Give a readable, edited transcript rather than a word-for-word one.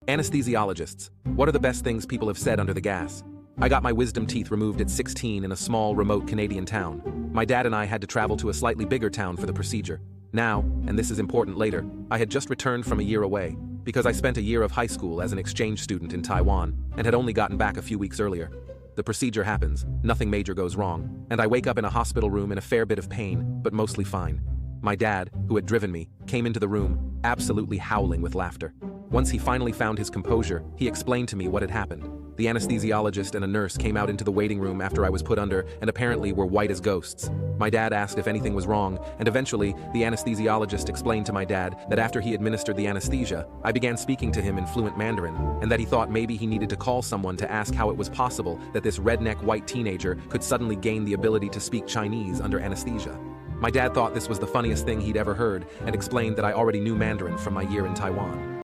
Anesthesiologists. What are the best things people have said under the gas? I got my wisdom teeth removed at 16 in a small, remote Canadian town. My dad and I had to travel to a slightly bigger town for the procedure. Now, and this is important later, I had just returned from a year away, because I spent a year of high school as an exchange student in Taiwan, and had only gotten back a few weeks earlier. The procedure happens, nothing major goes wrong, and I wake up in a hospital room in a fair bit of pain, but mostly fine. My dad, who had driven me, came into the room, absolutely howling with laughter. Once he finally found his composure, he explained to me what had happened. The anesthesiologist and a nurse came out into the waiting room after I was put under and apparently were white as ghosts. My dad asked if anything was wrong, and eventually, the anesthesiologist explained to my dad that after he administered the anesthesia, I began speaking to him in fluent Mandarin, and that he thought maybe he needed to call someone to ask how it was possible that this redneck white teenager could suddenly gain the ability to speak Chinese under anesthesia. My dad thought this was the funniest thing he'd ever heard and explained that I already knew Mandarin from my year in Taiwan.